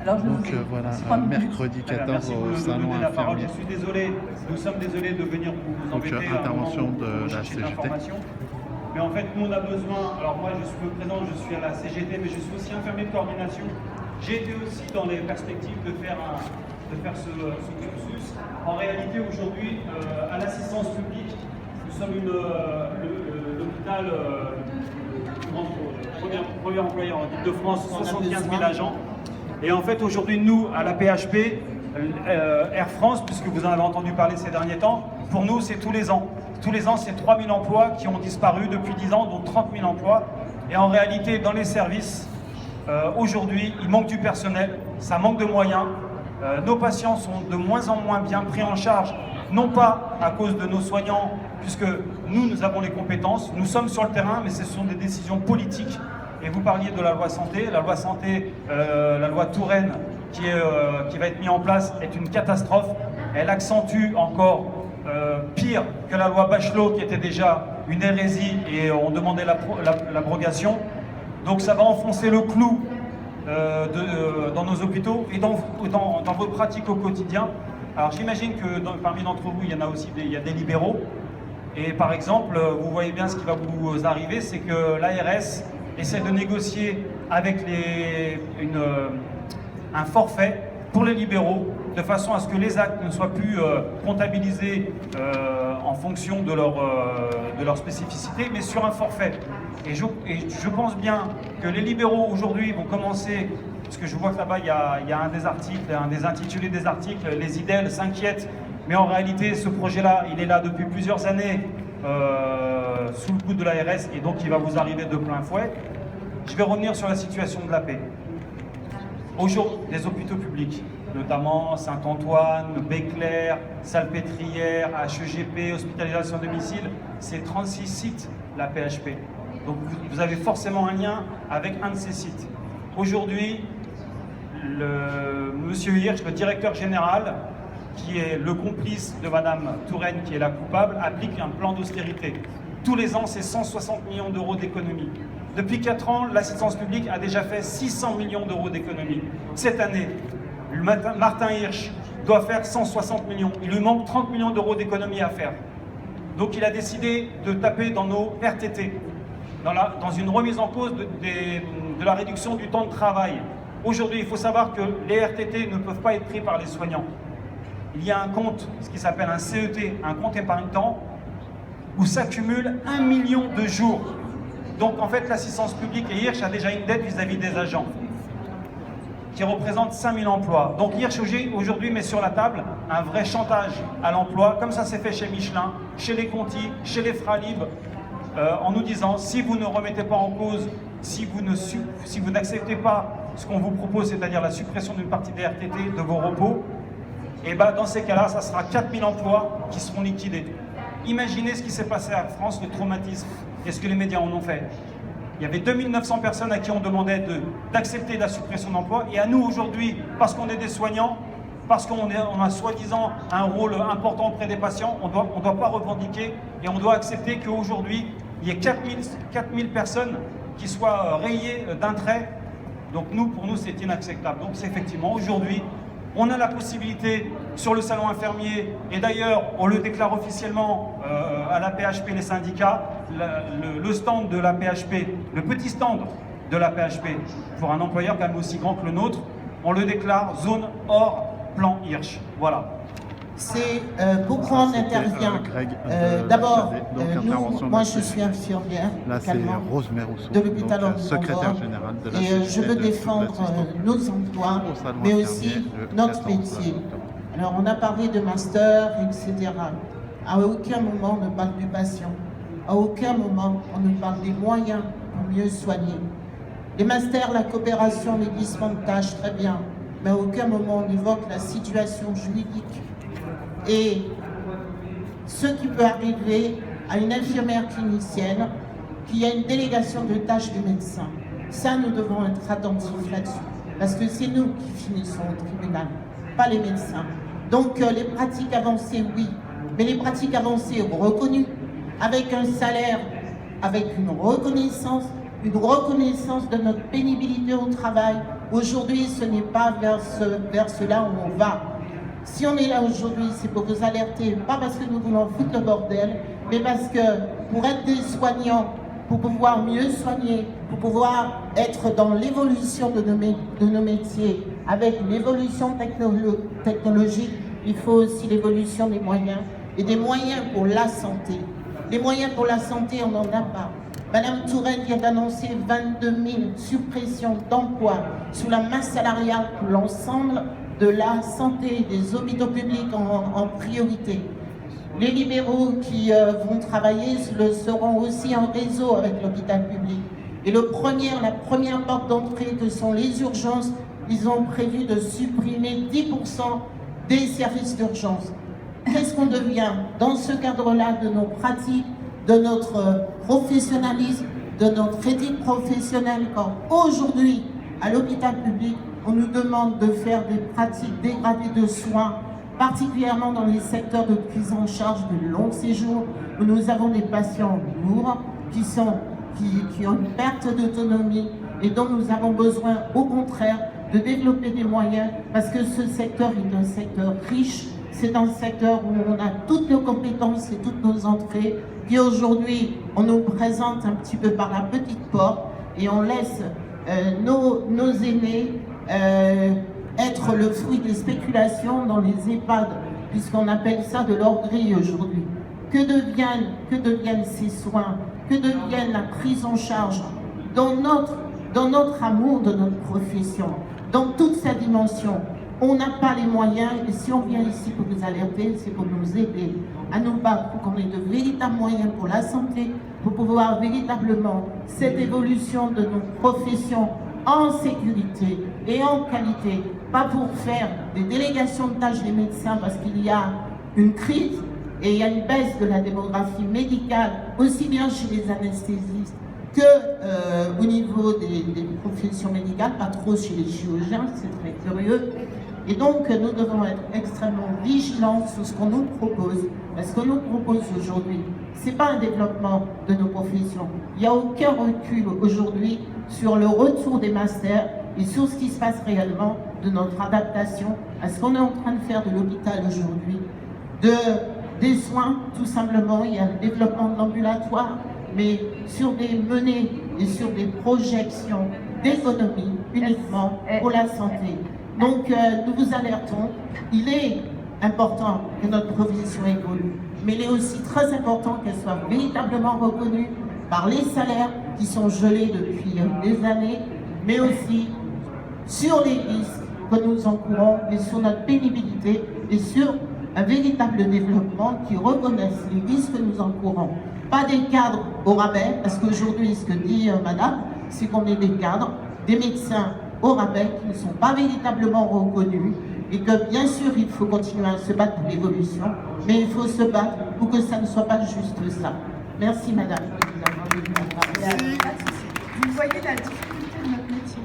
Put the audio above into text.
Alors, je Donc voilà, mercredi 14 au salon infirmier. Je suis désolé, nous sommes désolés de venir vous Donc embêter intervention de la chercher CGT. l'information. Mais en fait, nous on a besoin, alors moi je me présente, je suis à la CGT, mais je suis aussi infirmier de coordination. J'ai été aussi dans les perspectives de faire ce cursus. En réalité, aujourd'hui, à l'assistance publique, nous sommes l'hôpital, le premier employeur en Île-de-France, 75 000 agents. Et en fait, aujourd'hui, nous, à la PHP, Air France, puisque vous en avez entendu parler ces derniers temps, pour nous, c'est tous les ans. Tous les ans, c'est 3 000 emplois qui ont disparu depuis 10 ans, dont 30 000 emplois. Et en réalité, dans les services, aujourd'hui, il manque du personnel, ça manque de moyens. Nos patients sont de moins en moins bien pris en charge, non pas à cause de nos soignants, puisque nous avons les compétences, nous sommes sur le terrain, mais ce sont des décisions politiques. Et vous parliez de la loi santé, la loi Touraine qui va être mise en place est une catastrophe. Elle accentue encore pire que la loi Bachelot qui était déjà une hérésie et on demandait l'abrogation. Donc ça va enfoncer le clou dans nos hôpitaux et dans vos pratiques au quotidien. Alors j'imagine que parmi d'entre vous, il y en a aussi il y a des libéraux. Et par exemple, vous voyez bien ce qui va vous arriver, c'est que l'ARS essaie de négocier avec un forfait pour les libéraux, de façon à ce que les actes ne soient plus comptabilisés en fonction de leur spécificité, mais sur un forfait. Et je pense bien que les libéraux aujourd'hui vont commencer, parce que je vois que là-bas il y a un des intitulés des articles, les IDEL s'inquiètent, mais en réalité ce projet-là, il est là depuis plusieurs années sous le coup de l'ARS et donc il va vous arriver de plein fouet. Je vais revenir sur la situation de la paix. Aujourd'hui, les hôpitaux publics, notamment Saint-Antoine, Béclair, Salpêtrière, HEGP, hospitalisation à domicile, c'est 36 sites, la PHP. Donc vous avez forcément un lien avec un de ces sites. Aujourd'hui, Monsieur Hirsch, le directeur général, qui est le complice de Madame Touraine, qui est la coupable, applique un plan d'austérité. Tous les ans, c'est 160 millions d'euros d'économies. Depuis 4 ans, l'assistance publique a déjà fait 600 millions d'euros d'économies. Cette année, Martin Hirsch doit faire 160 millions. Il lui manque 30 millions d'euros d'économies à faire. Donc il a décidé de taper dans nos RTT, dans une remise en cause de la réduction du temps de travail. Aujourd'hui, il faut savoir que les RTT ne peuvent pas être pris par les soignants. Il y a un compte, ce qui s'appelle un CET, un compte épargne-temps, où s'accumule 1 million de jours. Donc en fait, l'assistance publique et Hirsch a déjà une dette vis-à-vis des agents, qui représente 5000 emplois. Donc Hirsch aujourd'hui met sur la table un vrai chantage à l'emploi, comme ça s'est fait chez Michelin, chez les Conti, chez les Fralib, en nous disant si vous ne remettez pas en cause, si vous n'acceptez pas ce qu'on vous propose, c'est-à-dire la suppression d'une partie des RTT, de vos repos, et ben dans ces cas-là, ça sera 4000 emplois qui seront liquidés. Imaginez ce qui s'est passé en France, le traumatisme, et ce que les médias en ont fait. Il y avait 2900 personnes à qui on demandait d'accepter la suppression d'emplois, et à nous aujourd'hui, parce qu'on est des soignants, parce qu'on a soi-disant un rôle important auprès des patients, on doit pas revendiquer, et on doit accepter qu'aujourd'hui, il y ait 4000 personnes qui soient rayées d'un trait. Donc pour nous, c'est inacceptable. Donc c'est effectivement, aujourd'hui, on a la possibilité sur le salon infirmier, et d'ailleurs on le déclare officiellement à la PHP, les syndicats, le stand de la PHP, le petit stand de la PHP, pour un employeur quand même aussi grand que le nôtre, on le déclare zone hors plan Hirsch. Voilà. C'est beaucoup en intervient. D'abord, moi je suis infirmière là, c'est Rose Merousseau, de l'hôpital secrétaire générale de la et je veux défendre nos emplois, mais aussi notre métier. Alors on a parlé de master, etc. À aucun moment on ne parle du patient. À aucun moment on ne parle des moyens pour mieux soigner. Les masters, la coopération, les glissements de tâches, très bien. Mais à aucun moment on évoque la situation juridique et ce qui peut arriver à une infirmière clinicienne qui a une délégation de tâches du médecin. Ça, nous devons être attentifs là-dessus, parce que c'est nous qui finissons au tribunal, pas les médecins. Donc les pratiques avancées, oui, mais les pratiques avancées reconnues, avec un salaire, avec une reconnaissance de notre pénibilité au travail, Aujourd'hui, ce n'est pas vers cela où on va. Si on est là aujourd'hui, c'est pour vous alerter, pas parce que nous voulons foutre le bordel, mais parce que pour être des soignants, pour pouvoir mieux soigner, pour pouvoir être dans l'évolution de nos métiers, avec l'évolution technologique, il faut aussi l'évolution des moyens, et des moyens pour la santé. Les moyens pour la santé, on n'en a pas. Madame Touraine vient d'annoncer 22 000 suppressions d'emplois sous la masse salariale pour l'ensemble de la santé, des hôpitaux publics en priorité. Les libéraux qui vont travailler le seront aussi en réseau avec l'hôpital public. Et la première porte d'entrée que sont les urgences, ils ont prévu de supprimer 10% des services d'urgence. Qu'est-ce qu'on devient dans ce cadre-là de nos pratiques, de notre professionnalisme, de notre éthique professionnelle, quand aujourd'hui, à l'hôpital public, on nous demande de faire des pratiques dégradées de soins, particulièrement dans les secteurs de prise en charge de long séjour, où nous avons des patients lourds qui ont une perte d'autonomie et dont nous avons besoin, au contraire, de développer des moyens, parce que ce secteur est un secteur riche, c'est un secteur où on a toutes nos compétences et toutes nos entrées, puis aujourd'hui, on nous présente un petit peu par la petite porte et on laisse nos aînés être le fruit des spéculations dans les EHPAD, puisqu'on appelle ça de l'orgueil aujourd'hui. Que deviennent ces soins? Que devienne la prise en charge dans notre amour de notre profession, dans toute sa dimension? On n'a pas les moyens, et si on vient ici pour vous alerter, c'est pour nous aider à nous battre, pour qu'on ait de véritables moyens pour la santé, pour pouvoir véritablement cette évolution de nos professions en sécurité et en qualité, pas pour faire des délégations de tâches des médecins parce qu'il y a une crise et il y a une baisse de la démographie médicale, aussi bien chez les anesthésistes que au niveau des professions médicales, pas trop chez les chirurgiens, c'est très curieux. Et donc, nous devons être extrêmement vigilants sur ce qu'on nous propose. Parce que ce qu'on nous propose aujourd'hui, ce n'est pas un développement de nos professions. Il n'y a aucun recul aujourd'hui sur le retour des masters et sur ce qui se passe réellement de notre adaptation à ce qu'on est en train de faire de l'hôpital aujourd'hui. Des soins, tout simplement, il y a le développement de l'ambulatoire, mais sur des menées et sur des projections d'économie uniquement pour la santé. Donc, nous vous alertons, il est important que notre profession évolue, mais il est aussi très important qu'elle soit véritablement reconnue par les salaires qui sont gelés depuis des années, mais aussi sur les risques que nous encourons, et sur notre pénibilité, et sur un véritable développement qui reconnaisse les risques que nous encourons. Pas des cadres au rabais, parce qu'aujourd'hui, ce que dit madame, c'est qu'on est des cadres, des médecins au rabais qui ne sont pas véritablement reconnus et que bien sûr il faut continuer à se battre pour l'évolution, mais il faut se battre pour que ça ne soit pas juste ça. Merci madame. Vous voyez la difficulté de notre métier.